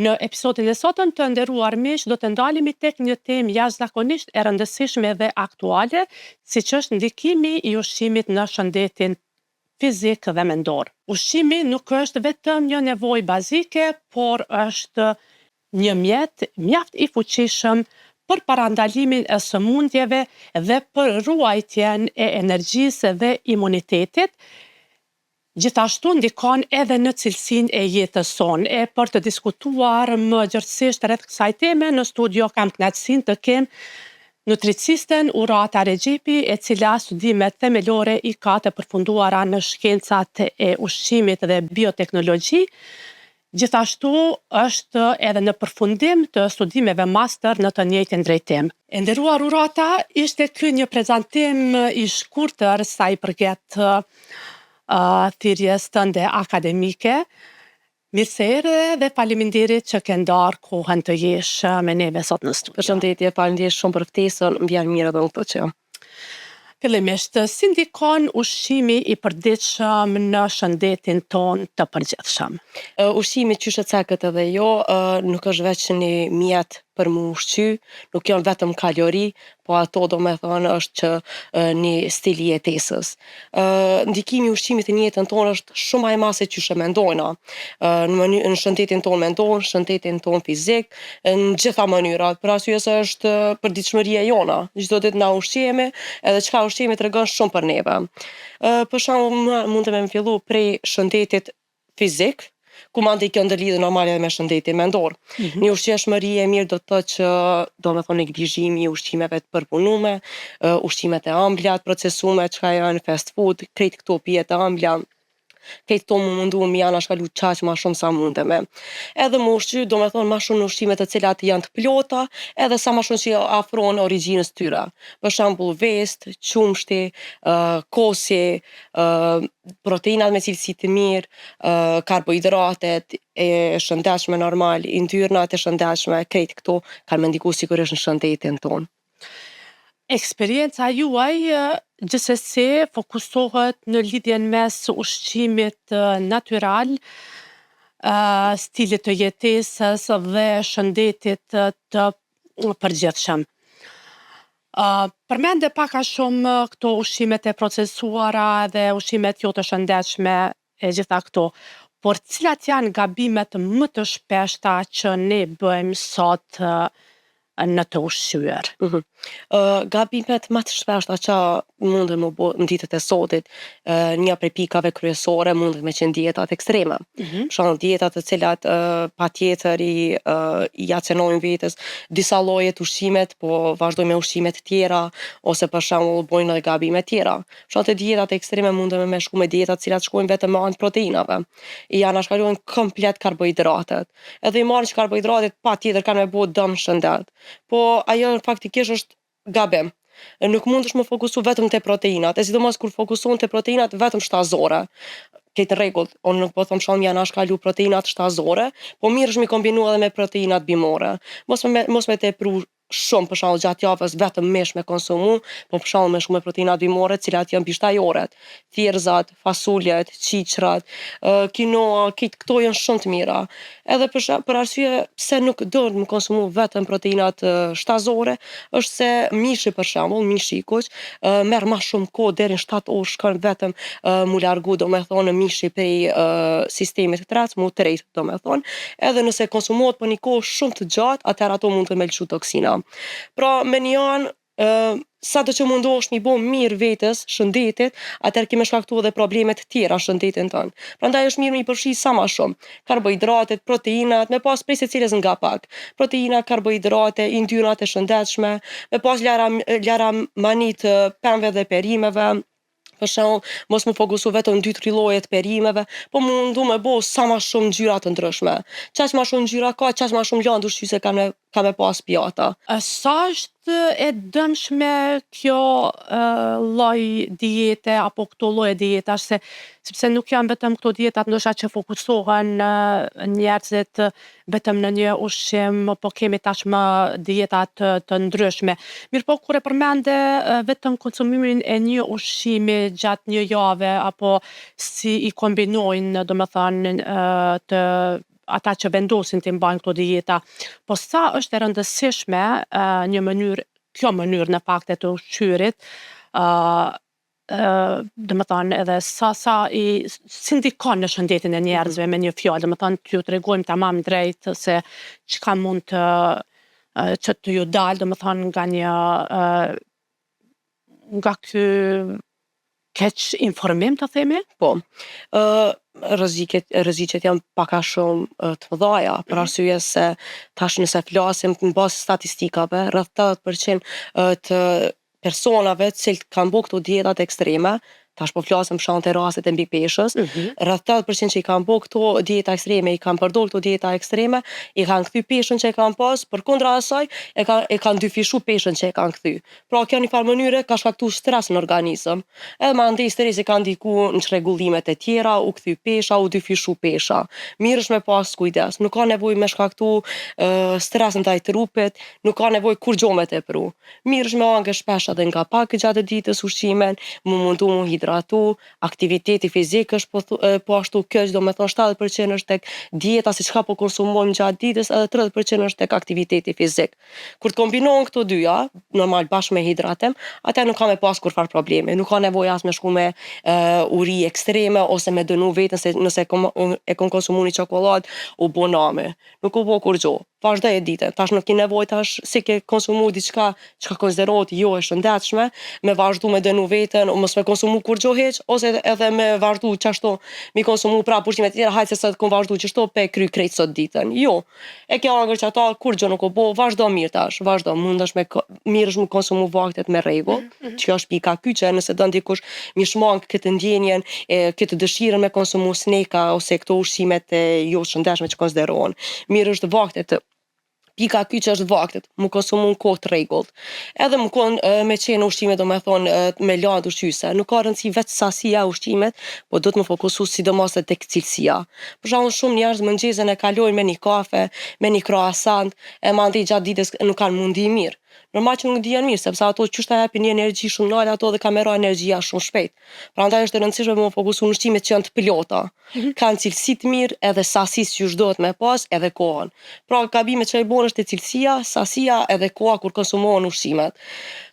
Në episodin e sotëm të nderuar miq, do të ndalemi tek një temë jashtëzakonisht e rëndësishme dhe aktuale, siç është ndikimi i ushqimit në shëndetin fizik dhe mendor. Ushqimi nuk është vetëm një nevojë bazike, por është një mjet mjaft i fuqishëm për parandalimin e sëmundjeve dhe për ruajtjen e energjisë dhe imunitetit. Gjithashtu ndikon edhe në cilësinë e jetës sonë. E për të diskutuar më gjërësisht rreth kësaj teme, në studio kam kënaqësinë të kem nutricisten Urata Rexhepi, e cila studimet themelore i ka të përfunduara në shkencat e ushqimit dhe bioteknologji. Gjithashtu është edhe në përfundim të studimeve master në të njëjtin drejtim. E nderuar Urata, ishte ky një prezantim i shkurtër sa i përket thirrjes tënde akademike. Mirë se erdhe dhe faleminderit që ke ndarë kohën të jesh me neve sot në studio. Përshëndetje, faleminderit shumë për ftesën, më vjen mirë edhe këtë që. Fillimisht, si ndikon ushqimi i përditshëm në shëndetin ton të përgjithshëm? Ushqimi qysh e cekët edhe jo, nuk është veç një mjet për mu ushqy, nuk janë vetëm kalori, po ato do me thonë është që një stil i jetesës. Ndikimi i ushqimit në jetën tonë është shumë më i madh se çysh e mendojna. Në shëndetin tonë mendon, shëndetin tonë fizik, në gjitha mënyrat, për arsye se është përditshmëria jona. Çdo ditë na ushqejemi, edhe çka ushqejemi tregon shumë për neve. Për shembull, mundem me fillu prej shëndetit fizik, ku mande kjo ndërlidhe normale edhe me shëndetin mendor. Një ushqeshmëri e mirë do të thotë që do me thonë neglizhimi i ushqimeve të përpunume, ushqimet e ëmbla, të procesume, çka janë fast food, krejt këto pijet e ëmbla, krejt këto më mundu mi janë shkalu qaq ma shumë sa mundeme. Edhe më ushqy, do me thonë ma shumë në ushqimet të cilat janë të plota, edhe sa ma shumë që afron origjinës tyre. Për shembull vest, qumshti, kosi, proteinat me cilësi të mirë, karbohidratet e shëndetshme normal, yndyrnat e shëndetshme, krejt këto kanë me ndiku sigurisht në shëndetin tonë. Eksperienca juaj gjithsesi fokusohet në lidhjen mes ushqimit natyral, stilit të jetesës dhe shëndetit të përgjithshëm. Përmende pak a shumë këto ushqimet e procesuara dhe ushqimet jo të shëndetshme e gjitha këto, por cilat janë gabimet më të shpeshta që ne bëjmë sot në të ushqyer? Gabimet më të shpeshta që mundën më bo në ditët e sotit, një prej pikave kryesore mundën me qenë dietat ekstreme. Për shembull dietat të cilat patjetër i acenojnë vetes disa lloje të ushqimet, po vazhdojnë me ushqime të tjera, ose për shembull bojnë edhe gabime tjera. Për shembull te dietat ekstreme mundën me shku me dieta të cilat shkojnë vetëm me anë të proteinave. I anashkalojnë komplet karbohidratet. Edhe i marrin që karbohidratet patjetër kanë me bo dëm shëndet. Po ajo faktikisht është gabim. Nuk mundesh më fokusu vetëm te proteinat, e sidomos kur fokuson te proteinat vetëm shtazore. Këtë rregull, unë nuk po them shumë janë shkalu proteinat shtazore, po mirë është mi kombinu edhe me proteinat bimore. Mos me tepru shumë, për shembull gjatë javës vetëm mish me konsumu, po për shembull me shumë proteinat bimore, të cilat janë bishtajoret, thjerrzat, fasuljet, qiqrat, kinoa, këto janë shumë të mira. Edhe për arsye pse nuk do të konsumu vetëm proteinat shtazore, është se mishi për shembull, mishi i kuq, merr më shumë kohë deri në 7 orë shkon vetëm mu largu, domethënë mishi prej sistemit të tretë, mu tërejt, domethënë. Edhe nëse konsumohet për një kohë shumë të gjatë, atëherë ato mund të me lëshu toksina. Pra me një anë, sa do që mundohesh mi bo mirë vetes, shëndetit, atëherë kime shkaktu edhe problemet tjera shëndetin tënë. Prandaj është mirë mi përfshi sa ma shumë. Karbohidratet, proteinat, me pas prej secilës nga pak. Proteina, karbohidrate, yndyrnat e shëndetshme, me pas lera manit pemëve dhe perimeve. Për shembull, mos më fokusu vetëm 2-3 lloje të perimeve, po mundu me bo sa ma shumë ngjyra të ndryshme. Qaq ma shumë ngjyra ka, qaq ma shumë lëndë ushqyse ka me pas pjata. Sa është e dëmshme kjo lloj diete apo këto lloje dietash, sepse nuk janë vetëm këto dietat ndoshta që fokusohen njerëzit vetëm në një ushqim, po kemi tashmë dietat të ndryshme. Mirëpo kur e përmende vetëm konsumimin e një ushqimi gjatë një jave, apo si i kombinojnë domethënë të ata që vendosin të mbajnë këto dieta. Po sa është e rëndësishme kjo mënyrë në fakt e të ushqyrit, dhe më thonë edhe si ndikon në shëndetin e njerëzve me një fjalë, dhe më thonë t'ju tregojmë tamam drejt se çka mund që të ju dalë, dhe më thonë nga ky keq informim të themi. Po, rreziqet janë pak a shumë të mëdha, për arsye se tash nëse flasim në bazë statistikave, rreth 80% të personave të cilët kanë bërë këto dietat ekstreme, tash po flasim për shembull te rastet e mbipeshës, rreth 80% që i kanë bërë këto dieta ekstreme, i kanë përdorur këto dieta ekstreme, i kanë kthy peshën që e kanë pas, përkundra asaj e kanë dyfishu peshën që e kanë kthy. Pra kjo në një farë mënyre ka shkaktuar stres në organizëm. Edhe mandej stresi ka ndikuar në çrregullimet e tjera, u kthy pesha, u dyfishu pesha. Mirë është me pas kujdes, nuk ka nevojë me shkaktu stres ndaj trupit, nuk ka nevojë kur gjo me tepru. Mirë është me hangër shpesh edhe nga pak gjatë ditës ushqimin, mundu mu hidratu, aktiviteti fizik është po ashtu keq, do me thonë 70% është tek dieta si çka po konsumojmë gjatë ditës, edhe 30% është tek aktiviteti fizik. Kur të kombinohen këto dyja, normal bashkë me hidratim, atë nuk ka me pas kurfar probleme, nuk ka nevojë as me shku me uri ekstreme ose me dënu veten se nëse e kon konsumu një çokoladë u bo name. Nuk u bo kur gjo. Vazhdoj e ditën. Tash nuk ke nevojë tash si ke konsumu diçka çka konsiderohet jo e shëndetshme, me vazhdu me dënu veten, mos me konsumu kur gjo hiç, ose edhe me vazhdu qashtu mi konsumu prapë ushqime të tjera, hajde se sot kom vazhdu qashtu pe kry krejt sot ditën. Jo. E ke hangër që ata kur gjo nuk u bo, vazhdo mirë tash, vazhdo, mundesh mirë është me konsumu vaktet me rregull, që është pika kyçe, nëse don dikush mi shmang këtë ndjenjen, këtë dëshirën me konsumu sneka ose këto ushqimet e jo shëndetshme që konsiderohen. Mirë është vaktet. Pika kyçe është vaktet, mu konsumu në kohë të rregullt. Edhe me qenë ushqime, do me thonë, me lart ushqyese. Nuk ka rëndësi vetë sasia e ushqimet, po do të më fokusu sidomos tek cilësia. Për shembull, shumë njerëz mëngjesin e kalojnë me një kafe, me një croissant, e mandej gjatë ditës nuk kanë mundi mirë. Normal që nuk dihen mirë, sepse ato qysh ta japin një energji shumë lart, ato dhe kamera energjia shumë shpejt. Prandaj është e rëndësishme me fokusu në ushqimet që janë të pilota. Kanë cilësi të mirë, edhe sasisë që duhet me pas, edhe kohën. Pra gabimet që i bën është te cilësia, sasia edhe koha kur konsumohen ushqimet.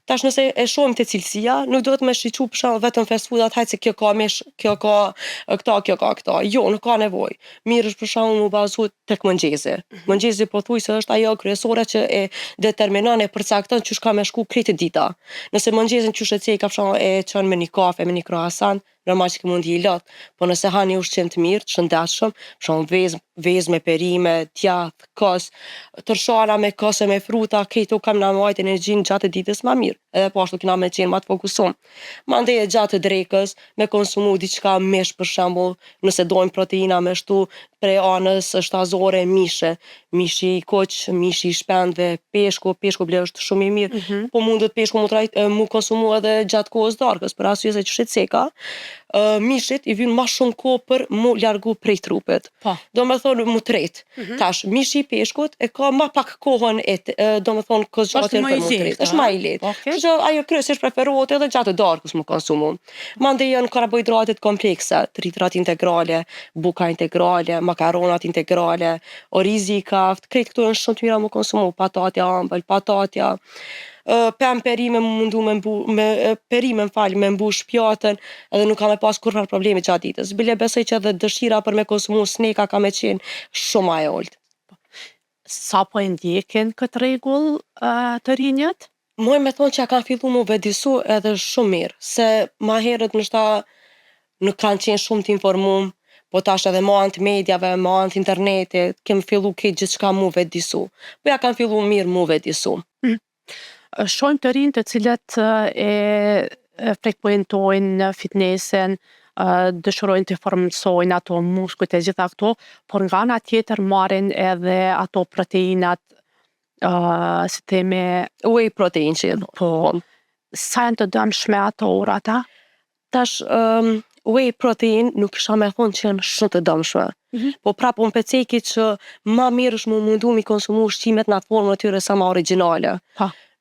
Tash nëse e shohim te cilësia, nuk duhet me shiqu për shembull vetëm fast foodat, hajtë se kjo ka mish, kjo ka këta. Jo, nuk ka nevojë. Mirë është për shembull u bazu tek mëngjesi. Mëngjesi pothuajse është ajo kryesore që e determinon e përcakton çysh ka me shku krejt dita. Nëse mëngjesin qysh e cek ka për shembull e çon me një kafe, me një croissant, normal që mundi i lot, po nëse ha një ushqim të mirë, të shëndetshëm, për shembull vezë me perime, djath, kos, tërshara me kos e me fruta, këto kam na marrë energjinë gjatë ditës më mirë. Edhe po ashtu kena me qenë më të fokusuar. Mandej e gjatë drekës, me konsumu diçka mish për shembull, nëse dojmë proteina me shtu prej anës shtazore, mishi i koq, mishi i shpendve, peshku ble është shumë i mirë, po mundet peshku mu konsumu edhe gjatë kohës darkës, për arsye se qysh e ceka, mishit i vjen më shumë kohë për mu largu prej trupit. Do me thonë mu tret. Tash mishi i peshkut e ka më pak kohën do me thonë kozgjatën për mu tret. Është më i lehtë. Kështu ajo kryesisht preferohet edhe gjatë darkës mu konsumu. Mandej janë karbohidratet komplekse, tritrat integrale, buka integrale, makaronat integrale, orizi i kaft, krejt këto janë shumë të mira mu konsumu, patatja ëmbël, patatja, perime me mbush pjatën, edhe nuk ka me pas kurrë probleme gjatë ditës. Bile besoj që edhe dëshira për me konsumu sneka ka me qenë shumë e ulët. Sa po e ndjekin këtë rregull të rinjët? Muj me thonë që kanë fillu mu vedisu edhe shumë mirë, se ma herët nështa nuk kanë qenë shumë të informum, po tash edhe ma anë të medjave, ma anë të internetit, kemë fillu këtë gjithçka mu vedisu. Po ja kanë fillu mirë mu vedisu. Shohim të rinj të cilët e frekuentojnë fitnesin, dëshirojnë të formsojnë ato muskujt e gjitha këto, por nga ana tjetër marrin edhe ato proteinat, si themi, whey protein që jenë. Po, sa janë të dëmshme ato urata? Tash, whey protein nuk isha me thonë që janë shumë të dëmshme. Po prapë unë peceki që ma mirë është mu mundu mi konsumu ushqimet në atë formën e tyre sa ma origjinale.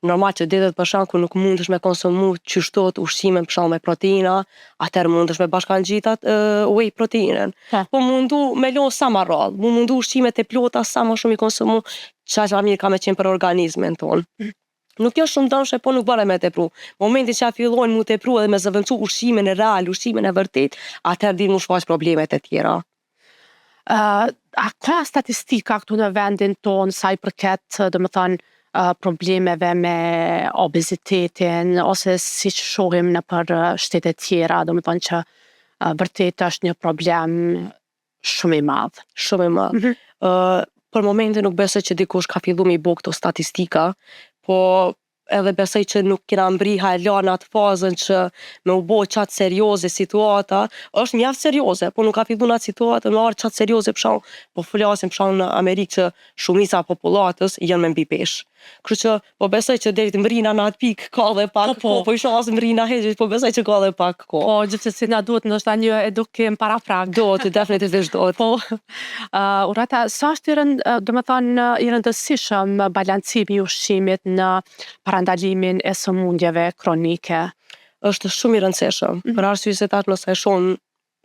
Normal që ditët për shembull kur nuk mundesh me konsumu qyshtot ushqime për shembull me proteina, atëherë mundesh me bashkangjit atë whey proteinën. Ha. Po mundu me lo sa më rrallë, mundu ushqimet e plota sa më shumë i konsumu, çaq më mirë ka me qenë për organizmin tonë. Nuk jo shumë dëmshme, po nuk bëre me tepru. Momentin që fillojnë mu tepru edhe me zëvendësu ushqimin e real, ushqimin e vërtet, atëherë di mu shfaq problemet e tjera. A ka statistika këtu në vendin tonë sa i përket, problemeve me obezitetin, ose si që shohim në për shtetet tjera, që vërtet është një problem shumë i madh. Shumë i madh. Për momentin nuk besoj që dikush ka fillu me i bo këto statistika, po edhe besoj që nuk kena mbri hala në atë fazën që me u bo qatë serioze situata, është mjaft serioze, po nuk ka fillu në atë situatë, në arë qatë serioze për shembull, po flasim për shembull në Amerikë që shumica e popullatës janë me mbi peshë. Kështu që po besoj që deri të mrina në atë pikë ka dhe pak po i shoh as mrina heqë, po besoj që ka dhe pak kohë. Po gjithsesi na duhet ndoshta një edukim paraprak. Duhet, definitivisht duhet. Po, Urata, sa është i rëndësishëm balancimi i ushqimit në parandalimin e sëmundjeve kronike? Është shumë i rëndësishëm, për arsye se tash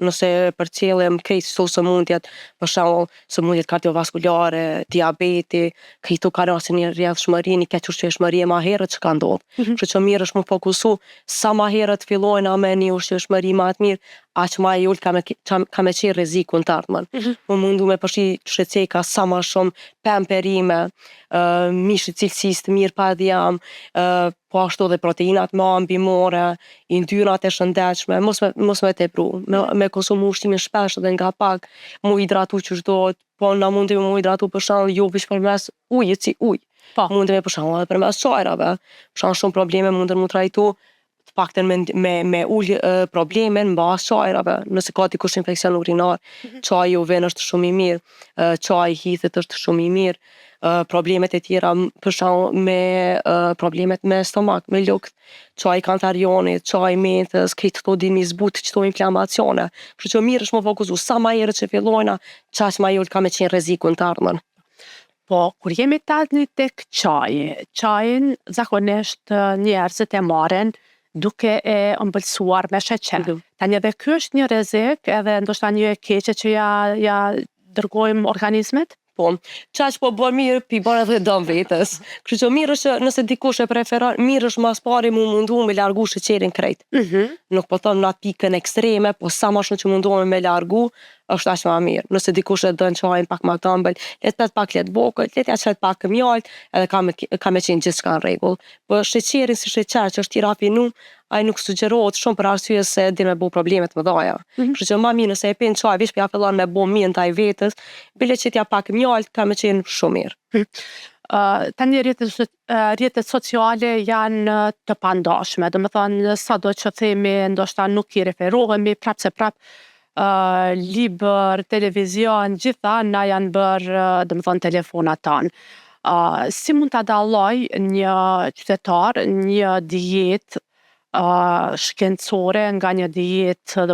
nëse përcjellim krejt këto sëmundjet, për shembull sëmundjet kardiovaskulare, diabeti, këto ka rastin e rrjedhshmëri, një keq ma herët që ka ndodhur. Kështu që mirë është më fokusu sa ma herët fillojna me një ushqyeshmëri ma të mirë, aq ma i ulët ka me qenë rrezikun të ardhmen. Po mundu me përfshi sheceka sa ma shumë, pemë perime, mish i cilësisë të mirë pa djam, po ashtu edhe proteinat ma mbimore, yndyrnat e shëndetshme, mos me tepru, me konsumu ushqimin shpesh edhe nga pak, mu hidratu që shdohet, po na mundi mu hidratu për shembull jo veç përmes ujit si ujë. Po. Mundi me për shembull edhe përmes çajrave. Për shembull shumë probleme munden mu trajtu të paktën me ul problemin mbas çajrave. Nëse ka dikush infeksion urinar, çaji u ven është shumë i mirë, çaji hithit është shumë i mirë. Problemet e tjera për shembull me problemet me stomak, me lukt, çaji kantarionit, çaji mentës, këto din mi zbut çto inflamacione. Kështu që mirë është më fokusu sa ma herët që fillojna, çaq ma i ulët ka me qenë rrezikun të ardhmen. Po, kur jemi tani tek çajin zakonisht njerëzit e marrin duke e ëmbëlsuar me sheqer. Tani edhe ky është një rrezik, edhe ndoshta një e keqe që ja dërgojmë organizmet? Po, qaq po bën mirë, pi bën edhe dëm vetes. Kështu që mirë është që nëse dikush e preferon, mirë është mas pari mu mundu me largu sheqerin krejt. Nuk po thon në atë pikën ekstreme, po sa më shumë që mundohemi me largu, është aq më mirë. Nëse dikush e don çajin pak më të ëmbël, le të pet pak let vogël, le të çet pak mjalt, edhe ka me qenë gjithçka në rregull. Po sheqeri si sheqer që është i rafinuar, ai nuk sugjerohet shumë për arsye se din me bo probleme të mëdha. Kështu që më mirë nëse e pin çaj, veç ja fillon me bo mirë ndaj vetes, bile që t'ja pak mjalt, ka me qenë shumë mirë. Tani rrjetet sociale janë të pandashme, sado që themi ndoshta nuk i referohemi prap se prap libër, televizion, gjitha na janë bërë telefonat tanë. Si mund ta dalloj një qytetar një dietë shkencore nga një dietë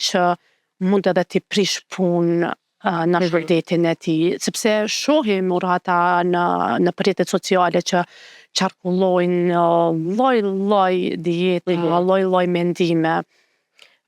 që mund edhe t'i prish punë në shëndetin e tij, sepse shohim Urata në rrjetet sociale që qarkullojnë lloj dietë, lloj mendime.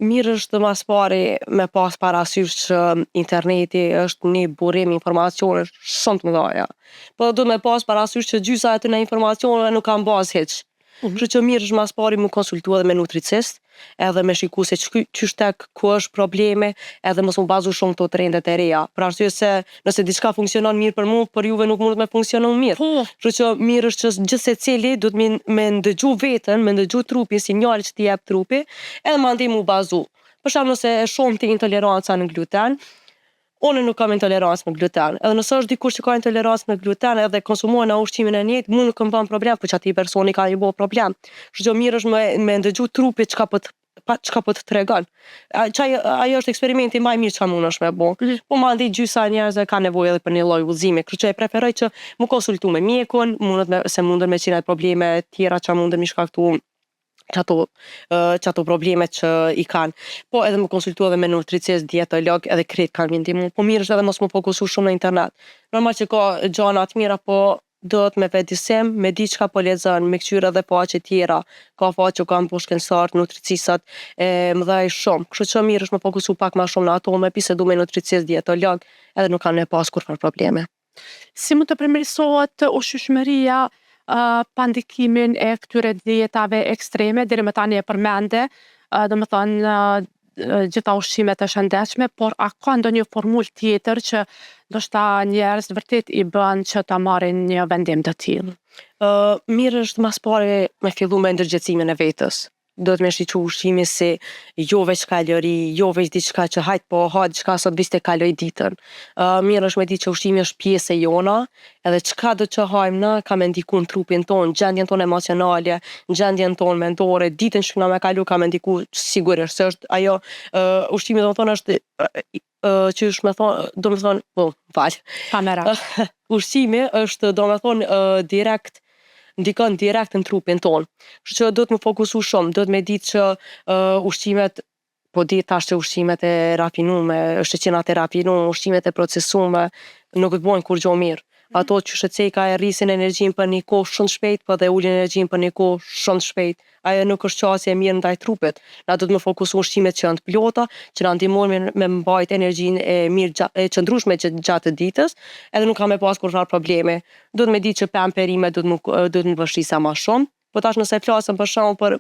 Mirë është mas pari me pas parasysh që interneti është një burim informacione shumë të mëdha. Po do me pas parasysh që gjysa e të informacioneve nuk kanë bazë hiç. Kështu që mirë është mas pari mu konsultu edhe me nutricist, edhe me shiku se qysh tek ku është probleme, edhe mos mu bazu shumë këto trendet e reja. Për arsye se nëse diçka funksionon mirë për mua, për juve nuk mund me funksionon mirë. Kështu që mirë është që gjithsecili duhet me ndëgju veten, me ndëgju trupin, sinjalet që t'i jep trupi, edhe mandej mu bazu. Për shembull nëse e shoh ti intoleranca në gluten, unë nuk kam intolerancë me gluten. Edhe nëse është dikush që ka intolerancë me gluten edhe konsumon ushqimin e njëjtë, mund nuk më bën problem, por çati personi ka i bë problem. Kështu që mirë është me ndëgju trupit çka po të tregon. Ajo është eksperimenti më i mirë që mundesh me bë. Po mandej gjysa e njerëzve ka nevojë edhe për një lloj udhëzimi. Kështu që e preferoj që mu konsultu me mjekun, se munden me qenë probleme tjera që munden mi shkaktu qato problemet që i kanë. Po edhe më konsultu edhe me nutricist, dietolog, edhe krejt kanë me ndihmu. Po mirë është edhe mos më fokusu shumë në internet. Normal që ka gjana të mira, po duhet me vedisim, me di çka po lexon, me kqyr edhe faqe tjera. Ka faqe që kanë po shkencëtar, nutricistat e mëdhej shumë. Kështu që mirë është me fokusu pak ma shumë në ato, me pi se du me nutricist, dietolog, edhe nuk kanë me pas kurfar probleme. Si mund të përmirësohet ushqyeshmëria pa ndikimin e këtyre dietave ekstreme, deri më tani e përmende, domethënë gjitha ushqimet e shëndetshme, por a ka ndonjë formulë tjetër që ndoshta njerëz vërtet i bën që ta marrin një vendim të tillë? Mirë është mas pari me fillu me ndërgjegjësimin e vetës. Duhet me shiqu ushqimi si jo veç kalori, jo veç diçka që hajt po ha diçka sot 20 kalori ditën. Mirë është me di që ushqimi është pjesë e jona, edhe çka do që hajmë na ka me ndiku në trupin ton, gjendjen ton emocionale, në gjendjen ton mendore, ditën që na me kalu ka me ndiku sigurisht se është ajo ushqimi domethënë është që është me thonë, do me thonë, po, falë. Kamera. Ushqimi është do me thonë direkt, ndikon direkt në trupin ton. Kështu që duhet me fokusu shumë, duhet me ditë që ushqimet, po di tash që ushqimet e rafinume, sheqerat e rafinume, ushqimet e procesume, nuk të bojnë kur gjo mirë. Ato që shëceka e rrisin energjinë për një kohë shumë shpejt, po dhe ulin energjinë për një kohë shumë shpejt. Ajo nuk është qasje e mirë ndaj trupit. Na duhet me fokusu ushqimet që janë të plota, që na ndihmojnë me mbajt energjinë e mirë e qëndrueshme gjatë ditës, edhe nuk ka me pas kurrë probleme. Duhet me ditë që pemë perime duhet më vështrisa ma shumë. Po tash nëse flasëm për shembull për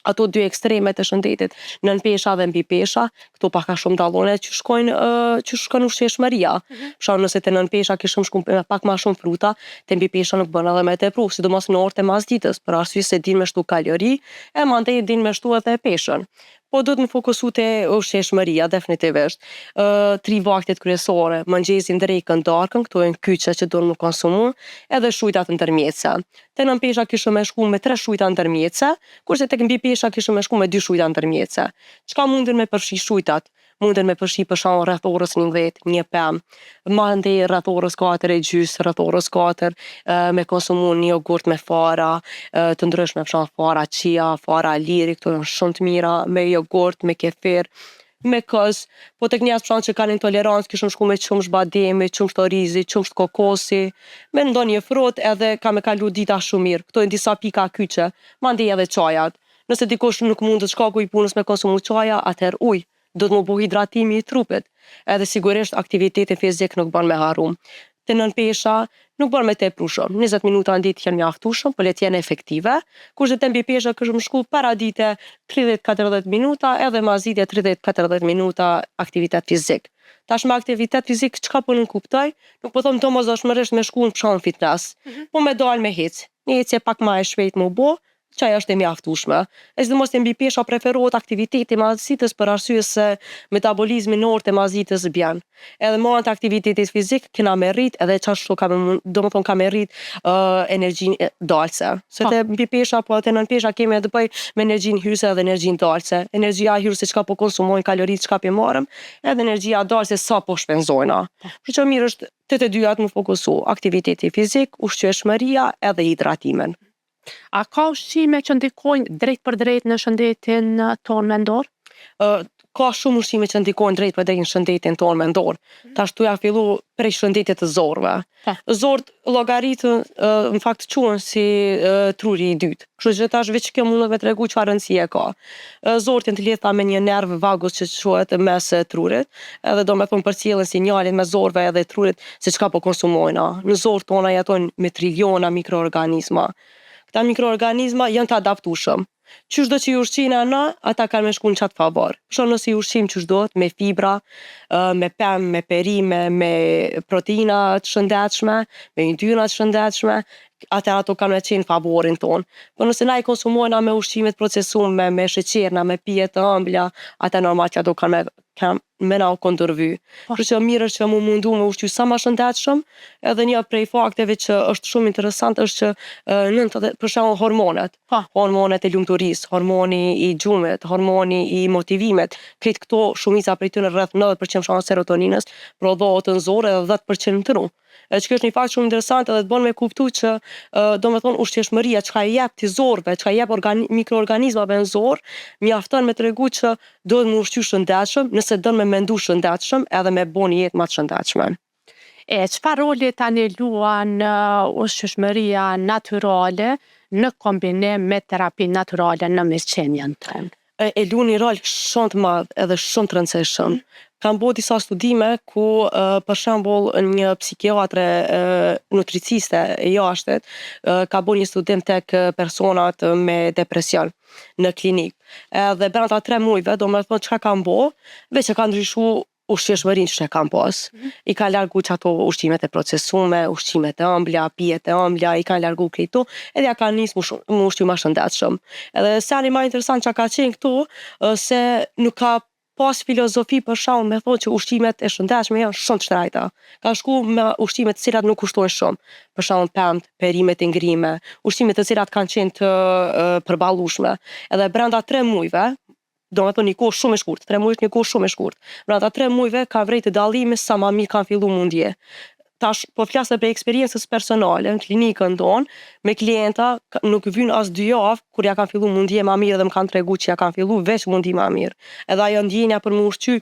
ato dy ekstremet e shëndetit, nën pesha dhe mbi pesha, këto pak a shumë dallone që shkon ushqyeshmëria. Për shembull nëse te nën pesha kishim shku me pak ma shumë fruta, te mbi pesha nuk bën edhe me tepru, sidomos në orët e masditës, për arsye se din me shtu kalori, e mandej din me shtu edhe peshën. Po duhet më fokusu te ushqyeshmëria, definitivisht. 3 vaktet kryesore, mëngjesin, drekën, darkën, këto janë kyçe që duhen më konsumu, edhe shujtat ndërmjetëse. Te nën pesha kishim me shku me 3 shujta ndërmjetëse, kurse tek mbi pesha kishim me shku me 2 shujta ndërmjetëse. Çka mundin me përfshi shujtat? Mundin me përfshi për shembull rreth orës 11, një pemë, mandej rreth orës 4:30, rreth orës 4, me konsumu një jogurt me fara të ndryshme, për shembull fara chia, fara liri, këto janë shumë të mira, me jogurt, me kefir, me kos. Po tek njerëz për shembull që kanë intolerancë, kishim shku me qumësht bademi, qumësht orizi, qumësht kokosi, me ndonjë frut edhe ka me kalu dita shumë mirë. Këto janë disa pika kyçe, mandej edhe çajat. Nëse dikush nuk mund të shkaku i punës me konsumu çaja, atëherë ujë. Do të më bëj hidratimi i trupit. Edhe sigurisht aktiviteti fizik nuk bën me harru. Te nën pesha nuk bën me tepru shumë. 20 minuta në ditë janë mjaftueshëm, po le të jenë efektive. Kurse te mbi pesha kishim shku para dite 30-40 minuta, edhe mazitje 30-40 minuta aktivitet fizik. Tash me aktivitet fizik çka po nuk kuptoj, nuk po them domosdoshmërisht me shku në pshon fitness, po me dal me hic. Një ecje pak më e shpejt më bo, çaj është e mjaftueshme. E sidomos te mbi pesha preferohet aktiviteti i mazitës për arsye se metabolizmi në orët e mazitës bjen. Edhe me anë të aktivitetit fizik kena me rrit edhe çashtu domethënë ka me rrit energjinë dalse. Se te mbi pesha po te nën pesha kemi edhe bëj me energjinë hyrëse edhe energjinë dalse. Energjia hyrëse çka po konsumojnë, kaloritë çka po marrim, edhe energjia dalse sa po shpenzojna. Kështu që mirë është te dyat më fokusu, aktiviteti fizik, ushqyeshmëria edhe hidratimin. A ka ushqime që ndikojnë drejt për drejt në shëndetin ton mendor? Ka shumë ushqime që ndikojnë drejt për drejt në shëndetin ton mendor. Tash tu ja fillu prej shëndetit të zorëve. Zorët llogaritën në fakt quhen si truri i dytë. Kështu që tash veç kjo mund me tregu çfarë rëndësie ka. Zorët janë të lidhta me një nerv vagus që quhet mes trurit, edhe do me thonë përcjellin sinjalin me zorëve edhe trurit se çka po konsumojna. Në zorët tona jetojnë me triliona mikroorganizma. Këta mikroorganizma janë të adaptueshëm. Qysh do që i ushqina na, ata kanë me shku në qatë favor. Për nëse i ushqim qysh do me fibra, me pemë, me perime, me proteina të shëndetshme, me yndyrna të shëndetshme, atëherë ato kanë me qenë favorin ton. Po nëse na i konsumojna me ushqimet procesume, me sheqerna, me pije të ëmbla, ata normal që ato kanë me na u kondërvy. Kështu që mirë është që mu mundu me ushqy sa ma shëndetshëm, edhe një prej fakteve që është shumë interesant është që për shembull hormonet. Hormonet e lumturisë, hormoni i gjumit, hormoni i motivimit, krejt këto shumica prej tyre rreth 90% shkon serotoninës, prodhohet në zorë edhe 10% në tru. Që është një fakt shumë interesant edhe të bën me kuptu që do me thonë ushqyeshmëria çka i jep ti zorëve, çka i jep mikroorganizmave në zorë, mjafton me tregu që duhet me ushqy shëndetshëm, nëse don me mendu shëndetshëm edhe me bo një jetë më të shëndetshme. Çfarë roli tani luan ushqyeshmëria natyrale në kombinim me terapinë natyrale në mirëqenien tonë? E luan një rol shumë të madh edhe shumë të rëndësishëm. Kam bo disa studime ku, për shembull, një psikiatre nutriciste e jashtit ka bo një studim tek personat me depresion në klinikë. Edhe brenda 3 muajve, domethënë çka kanë bo, veç e kanë ndryshu ushqyeshmërinë që e kanë pas. I kanë largu çato ushqimet e procesume, ushqimet e ëmbla, pijet e ëmbla, i kanë largu këto, edhe ja kanë nisë mu ushqy ma shëndetshëm. Edhe seni ma interesant që ka qenë këtu, se nuk ka pas filozofi për shembull me thonë që ushqimet e shëndetshme janë shumë të shtrejta. Ka shku me ushqime të cilat nuk kushtojnë shumë. Për shembull pemt, perimet e ngrime, ushqime të cilat kanë qenë të përballueshme. Edhe brenda 3 muajve, domethënë një kohë shumë e shkurtë, 3 muaj është një kohë shumë e shkurtë. Brenda 3 muajve ka vrejtë dallimi sa ma mirë kanë fillu mundje. Tash po flas për eksperiencës personale në klinikën tonë, me klienta nuk vyn as 2 javë kur ja kanë fillu mundje ma mirë dhe më kanë tregu që ja kanë fillu veç mundi ma mirë. Edhe ajo ndjenja për më ushqy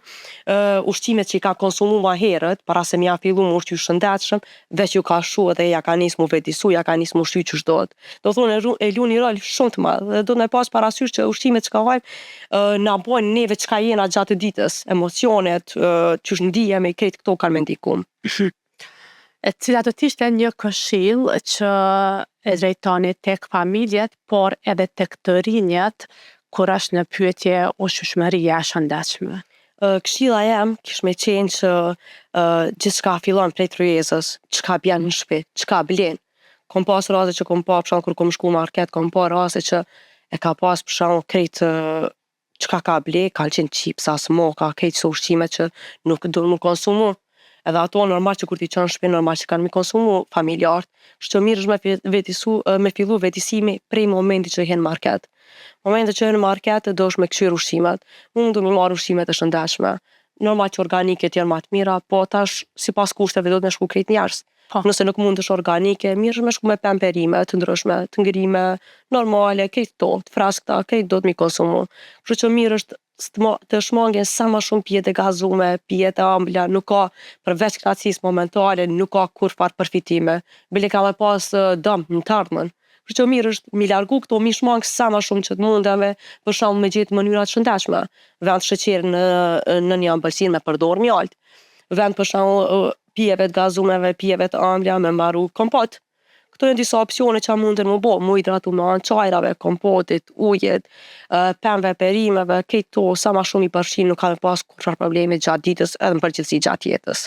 ushqimet që i ka konsumu ma herët, para se më ja fillu më ushqy shëndetshëm, veç ju ka shu edhe ja ka nis mu vetisu, ja ka nis mu ushqy që shdojt. Do thonë e lu një rol shumë të madh dhe do të me pas parasysh që ushqimet që ka hajmë na bojnë neve çka jena gjatë ditës, emocionet, qysh ndihemi, krejt këto kanë me ndikum. Cila do t'ishte një këshill që e drejtoni tek familjet, por edhe tek të rinjët, kur është në pyetje ushqyeshmëria e shëndetshme? Këshilla jem kish me qenë që gjithçka fillon prej tryezës, çka bjen në shtëpi, çka blen. Kom pas raste që kom pa për shembull kur kom shku në market, kom pa raste që e ka pas për shembull krejt çka ka ble, kanë qenë çipsa, smoka, krejt këto ushqime që nuk do mu konsumu. Edhe ato normal që kur ti qenë në shtëpi normal që kanë mi konsumu familjarët, kështu që mirë është me fillu vetisimi prej momentit që hen market. Momentit që hen market do është me kqyr ushqimet. Unë du mi marr ushqimet e shëndetshme. Normal që organiket janë ma të mira, po tash sipas kushteve do të me shku krejt njerëz. Nëse nuk mund është organike, mirë është me shku me pemë perime, të ndryshme, të ngrime, normale, krejt to, të freskta, krejt do të mi konsumu. Kështu që mirë është të shmangin sa ma shumë pije të gazume, pije të ëmbla, nuk ka përveç knacisë momentale, nuk ka kur far përfitime. Bile ka me pas dëm në të ardhmen. Kështu që mirë është mi largu këto, mi shmang sa ma shumë që të mundeme, për shembull me gjetë mënyrat shëndetshme. Vend sheqer në një ëmbëlsinë me përdor mjalt. Vend për shembull pijeve të gazumeve, pijeve të ëmbla me mbaru kompot. Këto janë disa opsione që mundën më bo, mu hidratu me anë qajrave, kompotit, ujit, pemve, perimeve, këto sa ma shumë i përfshin nuk ka me pas kurrë probleme gjatë ditës edhe në përgjithësi gjatë jetës.